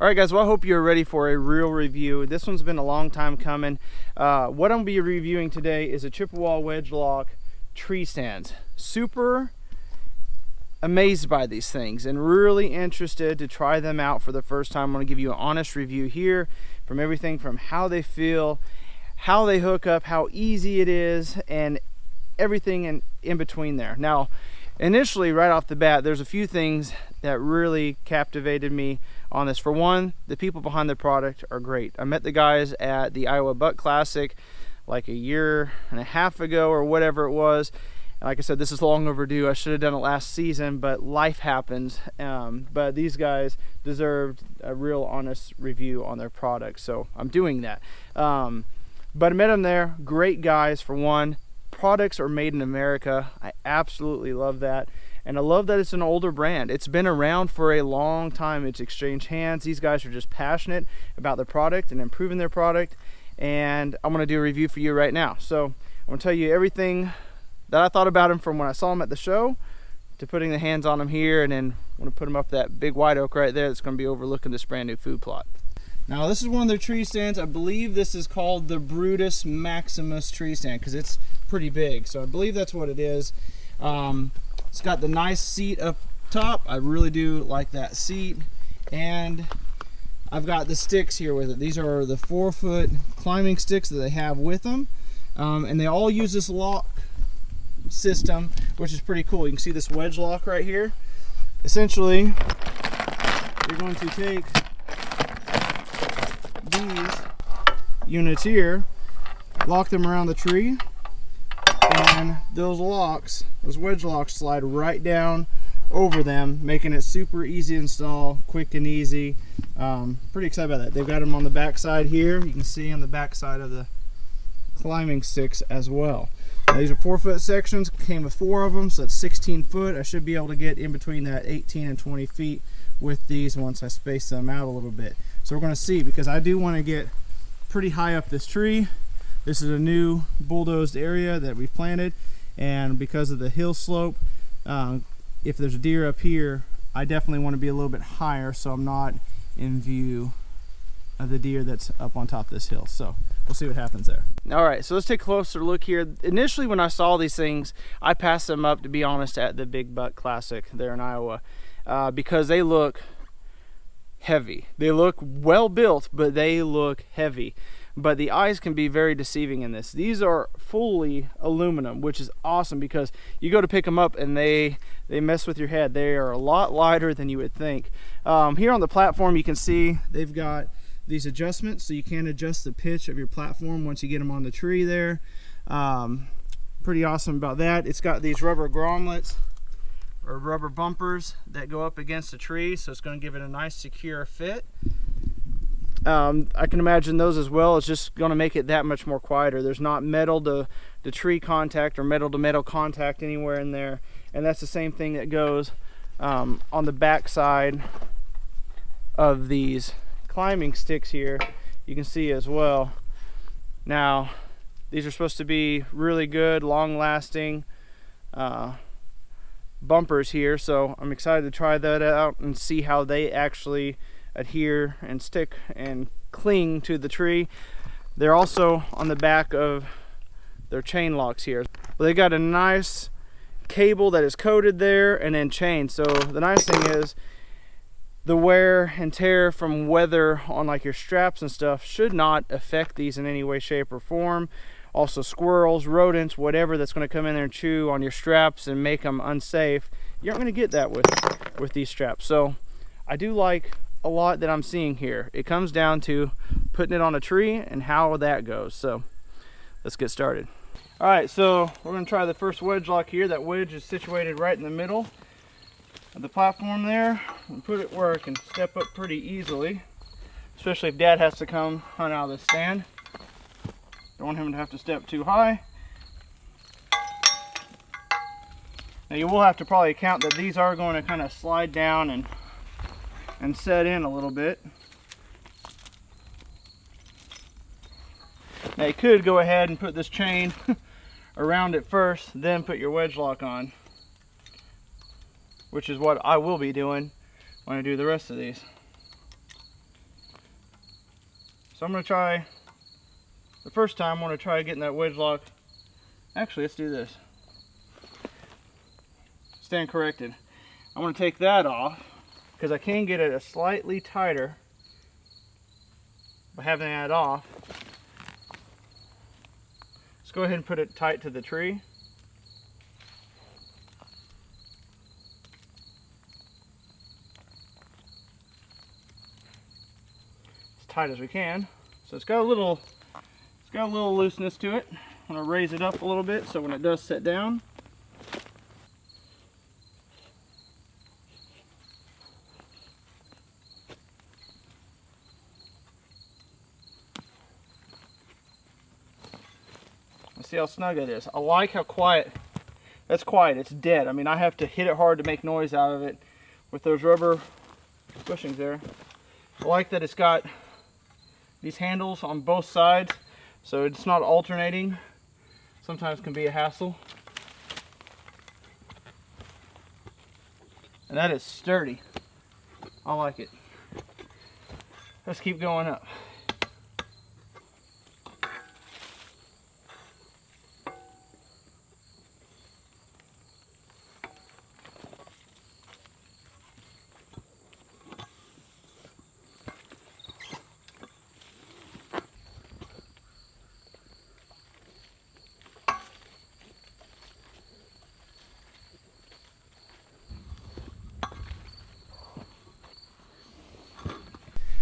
All right, guys, well, I hope you're ready for a real review. This one's been a long time coming. What I'm going to be reviewing today is a Chippewa Wedge Loc tree stands. Super amazed by these things and really interested to try them out for the first time. I'm going to give you an honest review here from everything from how they feel, how they hook up, how easy it is, and everything in between there. Now, initially, right off the bat, there's a few things that really captivated me on this. For one, the people behind the product are great. I met the guys at the Iowa Buck Classic like a year and a half ago or whatever it was. And like I said, this is long overdue. I should have done it last season, but life happens. But these guys deserved a real honest review on their product, so I'm doing that. But I met them there. Great guys, for one. Products are made in America. I absolutely love that. And I love that it's an older brand. It's been around for a long time. It's exchanged hands. These guys are just passionate about their product and improving their product. And I'm going to do a review for you right now. So I'm going to tell you everything that I thought about them from when I saw them at the show to putting the hands on them here. And then I'm going to put them up that big white oak right there that's going to be overlooking this brand new food plot. Now, this is one of their tree stands. I believe this is called the Brutus Maximus tree stand because it's pretty big. So I believe that's what it is. It's got the nice seat up top. I really do like that seat. And I've got the sticks here with it. These are the 4-foot climbing sticks that they have with them. And they all use this lock system, which is pretty cool. You can see this wedge lock right here. Essentially, you're going to take these units here, lock them around the tree, and those locks, those wedge locks, slide right down over them, making it super easy to install, quick and easy. Pretty excited about that. They've got them on the back side here. You can see on the back side of the climbing sticks as well. Now, these are 4-foot sections, came with 4 of them, so that's 16 foot. I should be able to get in between that 18 and 20 feet with these once I space them out a little bit. So we're going to see, because I do want to get pretty high up this tree. This is a new bulldozed area that we've planted, and because of the hill slope, if there's a deer up here, I definitely want to be a little bit higher so I'm not in view of the deer that's up on top of this hill. So we'll see what happens there. All right, so let's take a closer look here. Initially, when I saw these things, I passed them up, to be honest, at the Big Buck Classic there in Iowa, because they look heavy. They look well built, but they look heavy. But the eyes can be very deceiving in this. These are fully aluminum, which is awesome because you go to pick them up and they mess with your head. They are a lot lighter than you would think. Here on the platform, you can see they've got these adjustments, so you can adjust the pitch of your platform once you get them on the tree there. Pretty awesome about that. It's got these rubber grommets or rubber bumpers that go up against the tree, so it's going to give it a nice secure fit. I can imagine those as well. It's just going to make it that much more quieter. There's not metal to tree contact or metal to metal contact anywhere in there, and that's the same thing that goes on the back side of these climbing sticks here. You can see as well. Now, these are supposed to be really good, long-lasting bumpers here, so I'm excited to try that out and see how they actually adhere and stick and cling to the tree. They're also on the back of their chain locks here. Well, they got a nice cable that is coated there and then chained. So the nice thing is the wear and tear from weather on like your straps and stuff should not affect these in any way, shape, or form. Also squirrels, rodents, whatever that's going to come in there and chew on your straps and make them unsafe, you aren't going to get that with these straps. So I do like a lot that I'm seeing here. It comes down to putting it on a tree and how that goes. So let's get started. All right, so we're going to try the first wedge lock here. That wedge is situated right in the middle of the platform there, and put it where it can step up pretty easily, especially if Dad has to come hunt out of the stand. Don't want him to have to step too high. Now you will have to probably account that these are going to kind of slide down and set in a little bit. Now you could go ahead and put this chain around it first, then put your wedge lock on, which is what I will be doing when I do the rest of these. So I'm going to try, the first time, I'm going to try getting that wedge lock. Actually, let's do this. Stand corrected. I want to take that off because I can get it a slightly tighter by having that off. Let's go ahead and put it tight to the tree. As tight as we can. So it's got a little looseness to it. I'm going to raise it up a little bit so when it does set down, see how snug it is. I like how quiet. That's quiet. It's dead. I mean, I have to hit it hard to make noise out of it with those rubber bushings there. I like that it's got these handles on both sides, so it's not alternating. Sometimes can be a hassle. And that is sturdy. I like it. Let's keep going up.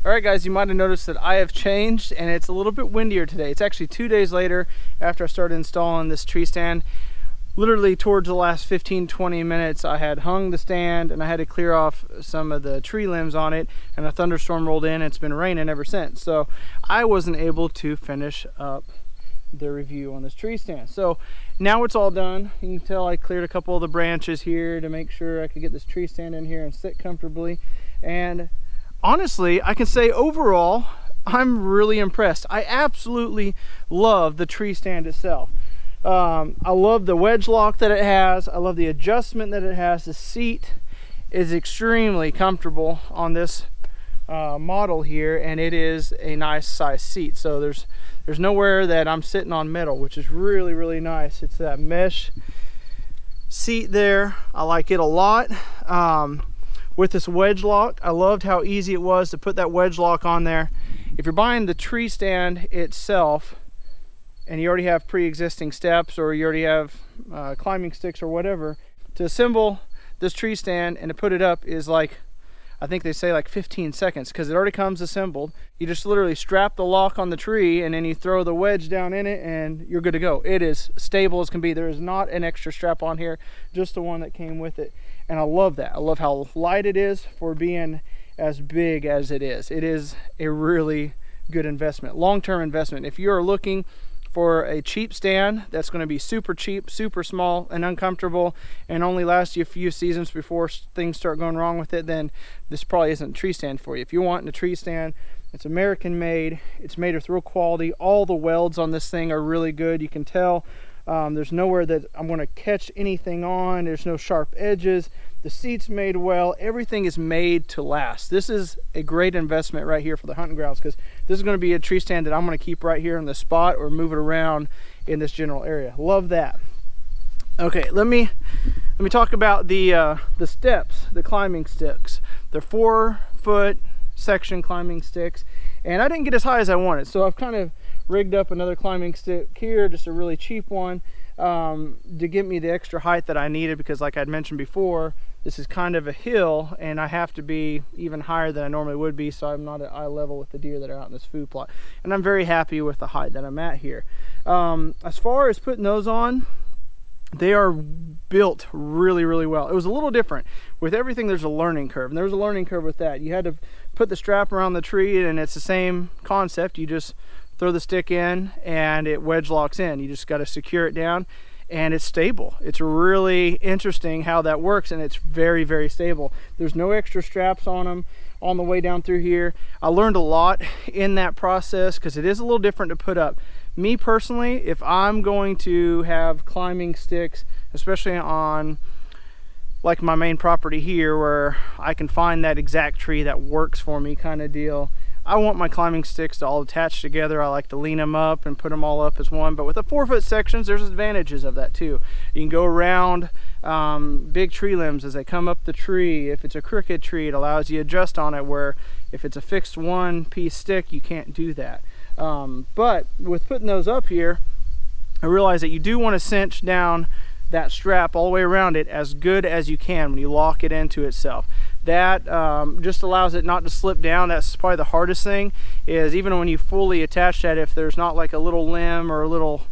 Alright guys, you might have noticed that I have changed and it's a little bit windier today. It's actually 2 days later after I started installing this tree stand. Literally towards the last 15-20 minutes I had hung the stand and I had to clear off some of the tree limbs on it, and a thunderstorm rolled in and it's been raining ever since. So I wasn't able to finish up the review on this tree stand. So now it's all done. You can tell I cleared a couple of the branches here to make sure I could get this tree stand in here and sit comfortably. And honestly, I can say overall, I'm really impressed. I absolutely love the tree stand itself. I love the wedge lock that it has. I love the adjustment that it has. The seat is extremely comfortable on this model here, and it is a nice size seat. So there's nowhere that I'm sitting on metal, which is really, really nice. It's that mesh seat there. I like it a lot. With this wedge lock, I loved how easy it was to put that wedge lock on there. If you're buying the tree stand itself and you already have pre-existing steps, or you already have climbing sticks or whatever, to assemble this tree stand and to put it up is like, I think they say like 15 seconds, because it already comes assembled. You just literally strap the lock on the tree and then you throw the wedge down in it and you're good to go. It is stable as can be. There is not an extra strap on here, just the one that came with it. And I love that. I love how light it is for being as big as it is. It is a really good investment, long-term investment. If you're looking for a cheap stand that's going to be super cheap, super small and uncomfortable, and only last you a few seasons before things start going wrong with it, then this probably isn't a tree stand for you. If you want a tree stand, it's American made, it's made with real quality. All the welds on this thing are really good. You can tell there's nowhere that I'm going to catch anything on. There's no sharp edges. The seat's made well. Everything is made to last. This is a great investment right here for the hunting grounds, because this is going to be a tree stand that I'm going to keep right here in the spot or move it around in this general area. Love that. Okay, let me talk about the steps, the climbing sticks. They're 4-foot section climbing sticks, and I didn't get as high as I wanted, so I've kind of rigged up another climbing stick here, just a really cheap one, to give me the extra height that I needed, because like I'd mentioned before, this is kind of a hill and I have to be even higher than I normally would be, so I'm not at eye level with the deer that are out in this food plot. And I'm very happy with the height that I'm at here. As far as putting those on, they are built really, really well. It was a little different. With everything, there's a learning curve, and there was a learning curve with that. You had to put the strap around the tree, and it's the same concept. You just throw the stick in and it wedge locks in. You just got to secure it down and it's stable. It's really interesting how that works, and it's very, very stable. There's no extra straps on them on the way down through here. I learned a lot in that process because it is a little different to put up. Me personally, if I'm going to have climbing sticks, especially on like my main property here where I can find that exact tree that works for me kind of deal, I want my climbing sticks to all attach together. I like to lean them up and put them all up as one, but with the 4-foot sections, there's advantages of that too. You can go around big tree limbs as they come up the tree. If it's a crooked tree, it allows you to adjust on it, where if it's a fixed one-piece stick, you can't do that. But with putting those up here, I realize that you do want to cinch down that strap all the way around it as good as you can when you lock it into itself. That just allows it not to slip down. That's probably the hardest thing, is even when you fully attach that, if there's not like a little limb or a little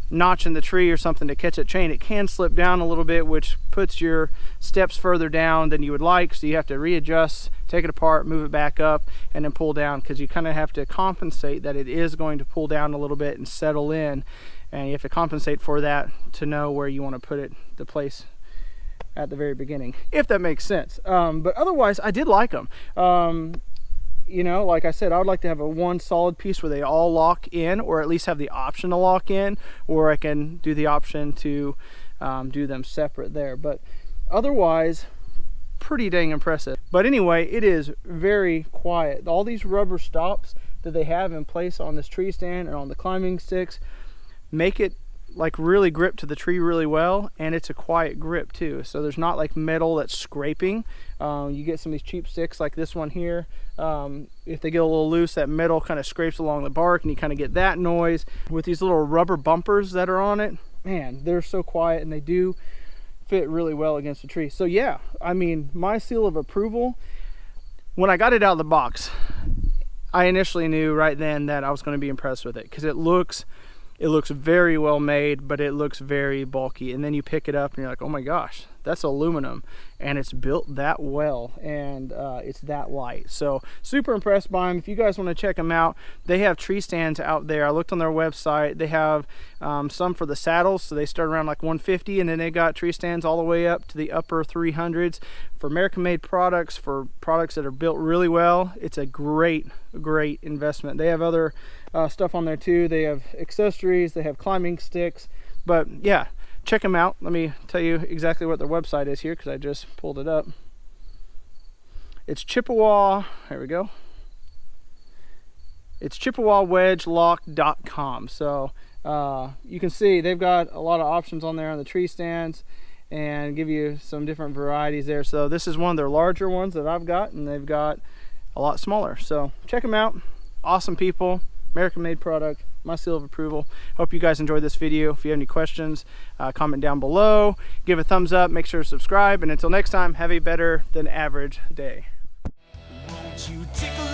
notch in the tree or something to catch that chain, it can slip down a little bit, which puts your steps further down than you would like. So you have to readjust, take it apart, move it back up, and then pull down, because you kind of have to compensate that it is going to pull down a little bit and settle in, and you have to compensate for that to know where you want to put it, the place at the very beginning, if that makes sense. But otherwise, I did like them. You know, like I said, I would like to have a one solid piece where they all lock in, or at least have the option to lock in, or I can do the option to do them separate there. But otherwise, pretty dang impressive. But anyway, it is very quiet. All these rubber stops that they have in place on this tree stand and on the climbing sticks make it like really grip to the tree really well, and it's a quiet grip too. So there's not like metal that's scraping. You get some of these cheap sticks like this one here, if they get a little loose, that metal kind of scrapes along the bark and you kind of get that noise. With these little rubber bumpers that are on it, man, they're so quiet, and they do fit really well against the tree. So yeah, I mean, my seal of approval. When I got it out of the box, I initially knew right then that I was going to be impressed with it, because it looks very well made, but it looks very bulky. And then you pick it up and you're like, oh my gosh, that's aluminum, and it's built that well, and it's that light. So super impressed by them. If you guys want to check them out, they have tree stands out there. I looked on their website. They have some for the saddles, so they start around like 150, and then they got tree stands all the way up to the upper 300s for American made products, for products that are built really well. It's a great investment. They have other stuff on there too. They have accessories, they have climbing sticks. But yeah, check them out. Let me tell you exactly what their website is here, because I just pulled it up. It's Chippewa, here we go. It's ChippewaWedgeLoc.com. So you can see they've got a lot of options on there on the tree stands, and give you some different varieties there. So this is one of their larger ones that I've got, and they've got a lot smaller. So check them out. Awesome people, American made product, my seal of approval. Hope you guys enjoyed this video. If you have any questions, comment down below, give a thumbs up, make sure to subscribe, and until next time, have a better than average day. Won't you tickle